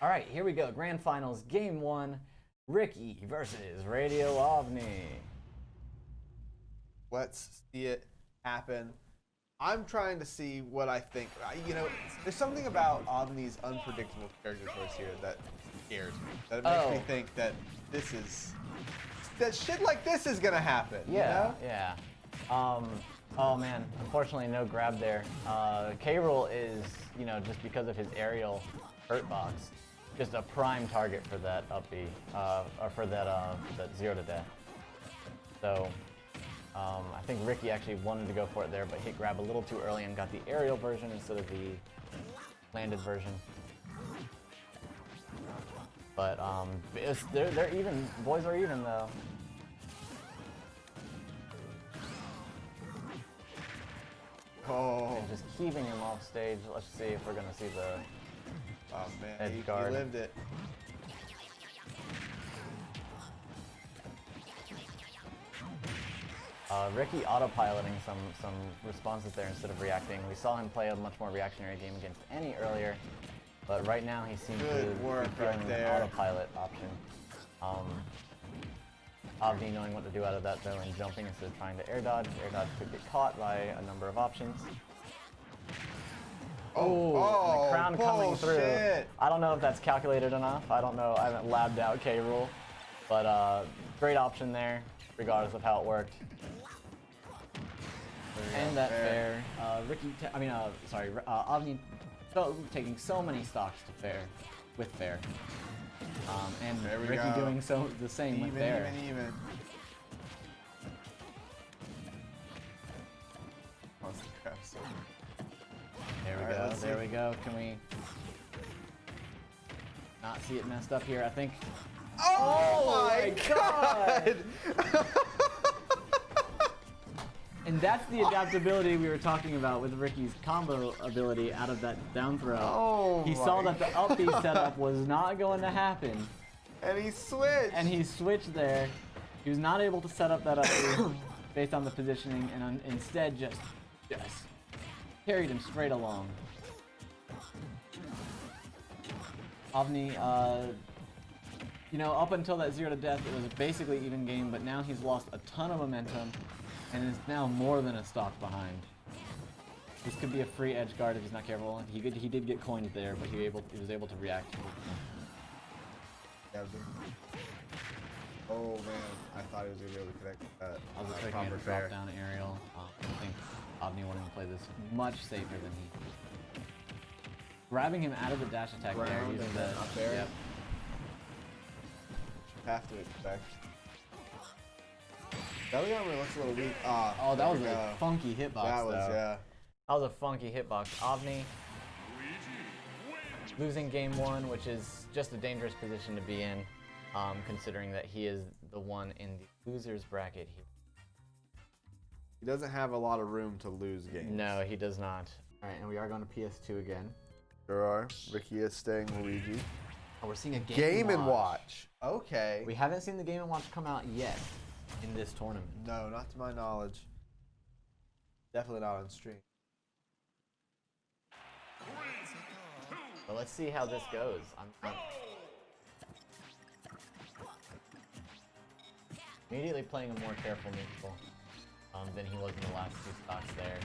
All right, here we go. Grand Finals, Game 1, Riiky versus RadioOvni. Let's see it happen. I'm trying to see what I think. There's something about Ovni's unpredictable character choice here that scares me. That it makes me think that that shit like this is gonna happen. Yeah, you know? yeah. Oh man, unfortunately no grab there. K Rool is, just because of his aerial hurt box, just a prime target for that up B, or for that 0 to death. So, I think Riiky actually wanted to go for it there, but hit grab a little too early and got the aerial version instead of the landed version. But they're even. Boys are even though. Oh. And just keeping him off stage. Let's see if we're gonna see the. Oh man, edge guard. He lived it. Riiky autopiloting some responses there instead of reacting. We saw him play a much more reactionary game against Any earlier, but right now he seems to be feeling the autopilot option. Ovni knowing what to do out of that though and jumping instead of trying to air dodge. Air dodge could get caught by a number of options. Oh, the crown coming through. Shit. I don't know if that's calculated enough. I don't know. I haven't labbed out K Rool, but great option there, regardless of how it worked. And that fair. Ovni taking so many stocks to fair, with fair. And Riiky doing the same with fair. Even. There we go. Can we not see it messed up here? I think. Oh my god! And that's the adaptability we were talking about with Ricky's combo ability out of that down throw. Oh, he saw that the up B setup was not going to happen. And he switched. And he switched there. He was not able to set up that up B based on the positioning, and instead just carried him straight along. Ovni, up until that 0 to death, it was basically even game, but now he's lost a ton of momentum and is now more than a stock behind. This could be a free edge guard if he's not careful. He did get coined there, but he was able to react. Oh man, I thought he was gonna be able to connect with that. I was expecting a drop down aerial. I think Ovni wanted to play this much safer than he. Grabbing him out of the dash attack there, using the up there. Yep. Have to expect. Belly armor looks a little weak. Oh, that was a funky hitbox. That was, yeah. That was a funky hitbox. Ovni losing game 1, which is just a dangerous position to be in, considering that he is the one in the losers bracket here. He doesn't have a lot of room to lose games. No, he does not. All right, and we are going to PS2 again. There are. Riiky is staying Luigi. Oh, we're seeing a Game and Watch. Okay. We haven't seen the Game and Watch come out yet in this tournament. No, not to my knowledge. Definitely not on stream. But let's see how this goes. I'm immediately playing a more careful neutral than he was in the last 2 stocks there.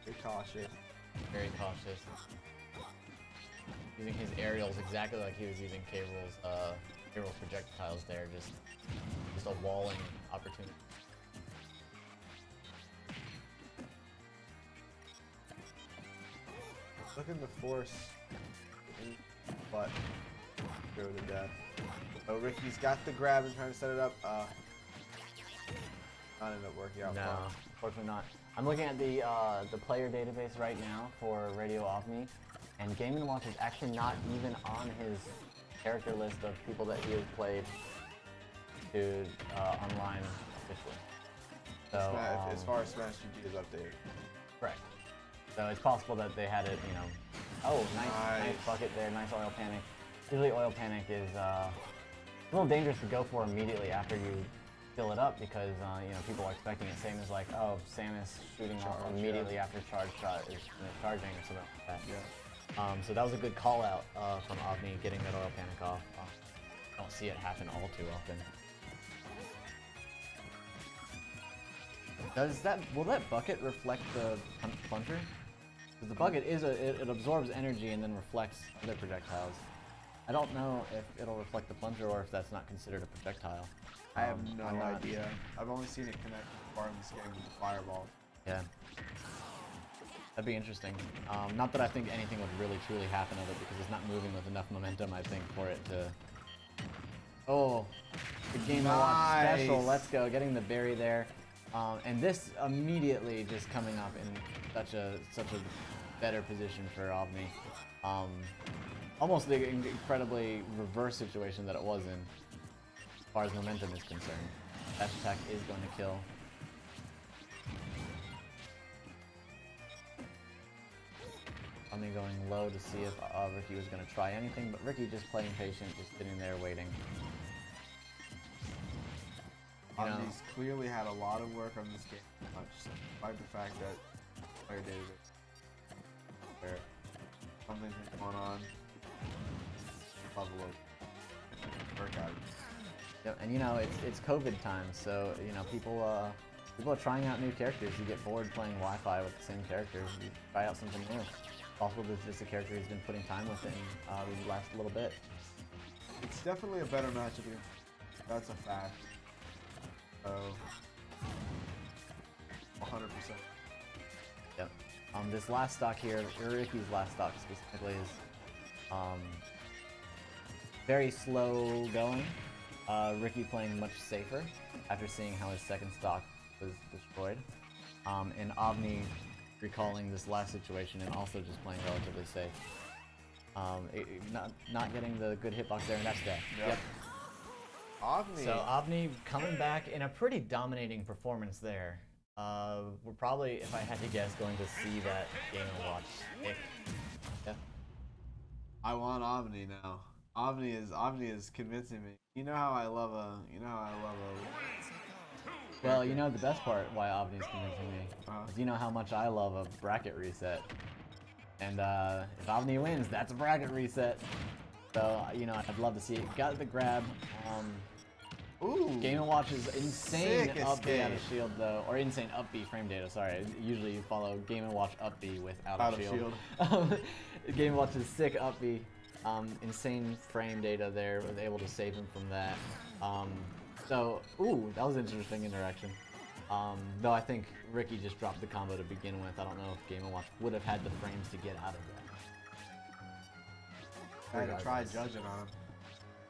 Very cautious. Very cautious. Using his aerials exactly like he was using K Rool's projectiles there, just a walling opportunity. Looking to force, but go to death. So Ricky's got the grab and trying to set it up. Not end up working out. No, well. unfortunately not. I'm looking at the player database right now for RadioOvni, and Game & Watch is actually not even on his character list of people that he has played to online officially. So as far as Smash GG is updated. Correct. So it's possible that they had it, Oh, nice bucket there, nice oil panic. Usually oil panic is a little dangerous to go for immediately after you fill it up because you know, people are expecting it. Same as like, oh, Samus shooting off immediately after charge shot is charging or something like that. Yeah. So that was a good call out from Ovni getting that oil panic off. Don't see it happen all too often. Will that bucket reflect the plunger? Because the bucket it absorbs energy and then reflects other projectiles. I don't know if it'll reflect the plunger or if that's not considered a projectile. I have no idea. I've only seen it connect far in this game with the fireball. Yeah. That'd be interesting. Not that I think anything would really truly happen of it because it's not moving with enough momentum, I think, for it to... Oh, the Game & Watch special, let's go, getting the berry there. And this immediately just coming up in such a better position for Ovni. Almost the incredibly reverse situation that it was in, as far as momentum is concerned. Dash attack is going to kill. Ovni going low to see if Riiky was going to try anything, but Riiky just playing patient, just sitting there waiting. Ovni's clearly had a lot of work on this game, despite the fact that player database where something's been going on. Level of workout. Yep, and you know it's COVID time, so you know people are trying out new characters. You get bored playing Wi-Fi with the same characters. You try out something new. It's possible that it's just a character who's been putting time with it and last a little bit. It's definitely a better matchup here. That's a fact. So 100%. Yep. This last stock here, Riiky's last stock specifically, is very slow going. Riiky playing much safer after seeing how his second stock was destroyed. And Ovni recalling this last situation and also just playing relatively safe. Not getting the good hitbox there, and that's death. Yep. Ovni. So Ovni coming back in a pretty dominating performance there. We're probably, if I had to guess, going to see that Game & Watch stick. Yeah. I want Ovni now. Ovni is convincing me. You know how I love a. Well, you know the best part why Ovni's convincing me is you know how much I love a bracket reset. And if Ovni wins, that's a bracket reset. So you know I'd love to see it. Got the grab. Ooh. Game & Watch's insane Sick up B escape. out of shield though, or insane up B frame data. Sorry, usually you follow Game & Watch up B with out of shield. Game & Watch's sick up B. Insane frame data there, was able to save him from that. So, ooh, that was an interesting interaction. Though I think Riiky just dropped the combo to begin with. I don't know if Game & Watch would have had the frames to get out of that. I had to try judging on him.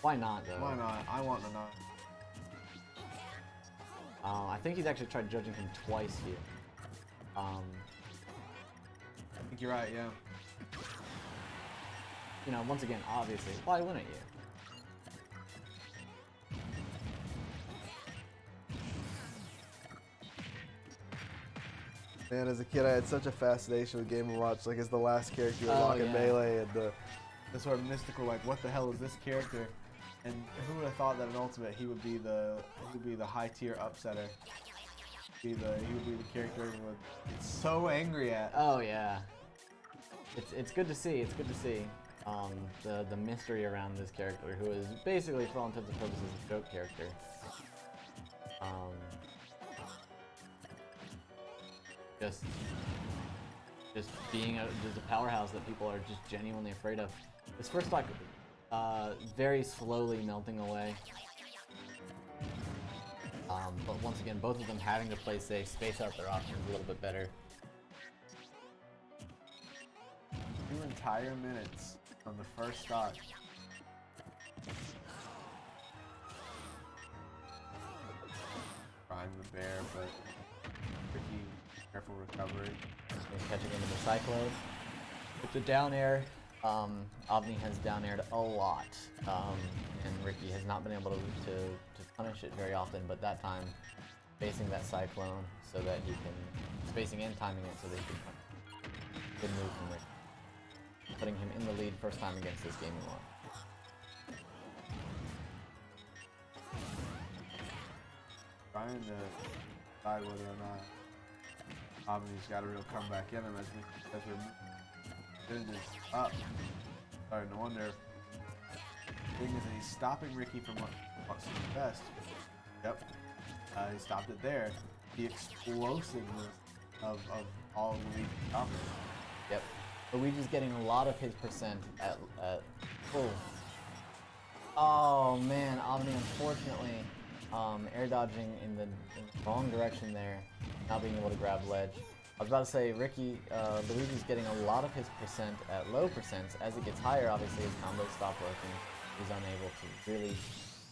Why not, though? Why not? I want to know. I think he's actually tried judging him twice here. I think you're right, yeah. You know, once again, obviously, why wouldn't you? Man, as a kid, I had such a fascination with Game & Watch. Like, as the last character you unlock in Melee, and The sort of mystical, like, what the hell is this character? And who would have thought that in Ultimate he would be the high tier upsetter? He would be the character everyone would get so angry at. Oh yeah, it's good to see. It's good to see. The mystery around this character, who is basically, for all intents and purposes, a joke character. Just being just a powerhouse that people are just genuinely afraid of. This first stock, very slowly melting away. But once again, both of them having to play safe, space out their options a little bit better. 2 entire minutes from the first stock. Trying the bear, but Riiky, careful recovery. He's catching into the Cyclone. With the down air, Ovni has down aired a lot, and Riiky has not been able to punish it very often, but that time spacing that Cyclone so that he can, spacing and timing it so that he can punish. Good move from Riiky. Putting him in the lead first time against this Game & Watch. trying to decide whether or not Omni's got a real comeback in him as we're moving up. Starting to wonder. The thing is that he's stopping Ricky from what's his best. Yep. He stopped it there. The explosiveness of all of Luigi's combos. Yep. Luigi's getting a lot of his percent at full. Oh man, Omni unfortunately air dodging in the wrong direction there, not being able to grab ledge. I was about to say, Ricky, Luigi's getting a lot of his percent at low percents. As it gets higher, obviously his combos stop working. He's unable to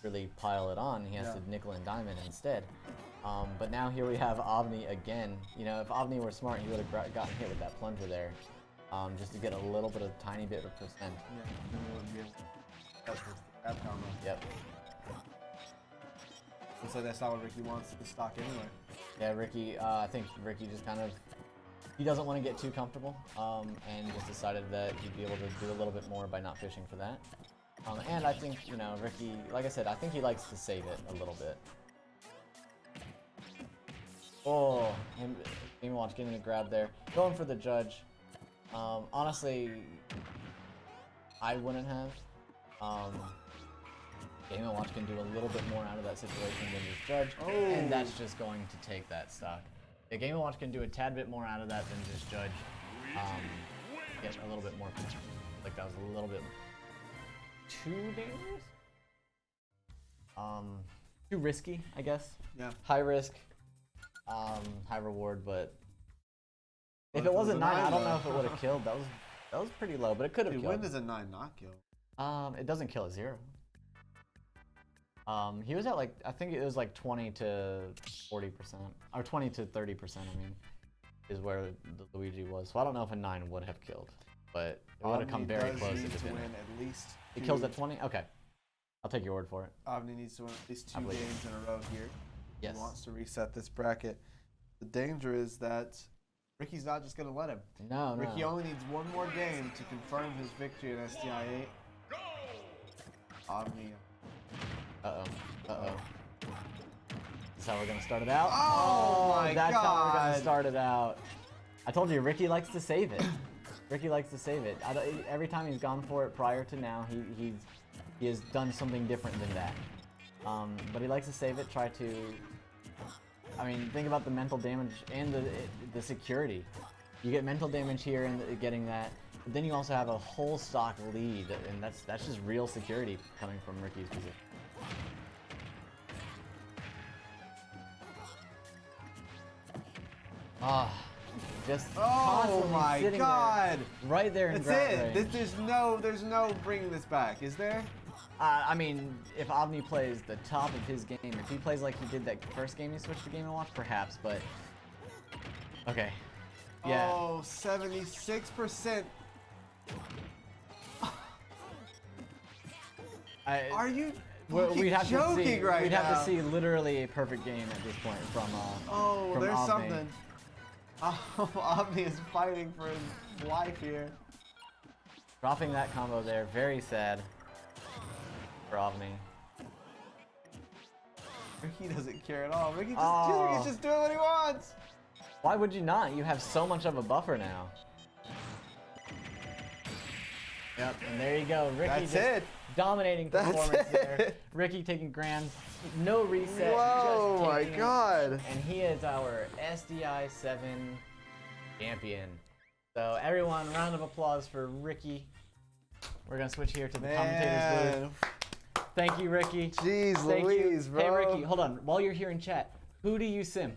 really pile it on. He has to nickel and diamond instead. But now here we have Omni again. You know, if Omni were smart, he would have gotten hit with that plunger there, just to get a little bit of tiny bit of percent. Grab combo. Yep. Looks like that's not what Ricky wants to stock anyway. Yeah, Ricky, I think Ricky just kind of, he doesn't want to get too comfortable, and just decided that he'd be able to do a little bit more by not fishing for that. And I think, you know, Ricky, like I said, I think he likes to save it a little bit. Oh, Game & Watch getting a grab there. Going for the judge. Honestly, I wouldn't have. Game & Watch can do a little bit more out of that situation than just judge, and that's just going to take that stock. Yeah, Game & Watch can do a tad bit more out of that than just judge. Get a little bit more. Like that was a little bit too dangerous. Too risky, I guess. Yeah. High risk, high reward, but if it wasn't 9, I don't know if it would have killed. That was pretty low, but it could have killed. When does a 9 not kill? It doesn't kill at 0. He was at like, I think it was like 20 to 40%, or 20 to 30%, I mean, is where the Luigi was. So I don't know if a 9 would have killed, but it would have come very close if it didn't. Win at least it kills at 20? Okay. I'll take your word for it. Omni needs to win at least 2 games in a row here. Yes. He wants to reset this bracket. The danger is that Ricky's not just going to let him. No, no. Ricky only needs one more game to confirm his victory in SDI 8. Omni. Uh-oh. Uh-oh. That's how we're going to start it out? Oh my that's God. how we're going to start it out. I told you, Ricky likes to save it. Ricky likes to save it. Every time he's gone for it prior to now, he has done something different than that. But he likes to save it, try to... I mean, think about the mental damage and the security. You get mental damage here and getting that, but then you also have a whole stock lead, and that's just real security coming from Ricky's position. Just constantly sitting there, right there in grab range. There's no bringing this back, is there? I mean, if Omni plays the top of his game, if he plays like he did that first game he switched to Game & Watch, perhaps, but... Okay. Yeah. Oh, 76%. Are you joking right now? We'd have to see literally a perfect game at this point from from there's Omni. something. Oh, Omni is fighting for his life here. Dropping that combo there, very sad for Omni. Ricky doesn't care at all. Ricky's just doing what he wants. Why would you not? You have so much of a buffer now. Yep, and there you go. Ricky dominating performance there. Ricky taking grands, no reset. Whoa, just my God. And he is our SDI 7 champion. So everyone, round of applause for Ricky. We're gonna switch here to the commentators booth. Thank you, Ricky. Jeez Thank Louise, you. bro. Hey, Ricky, hold on. While you're here in chat, who do you simp?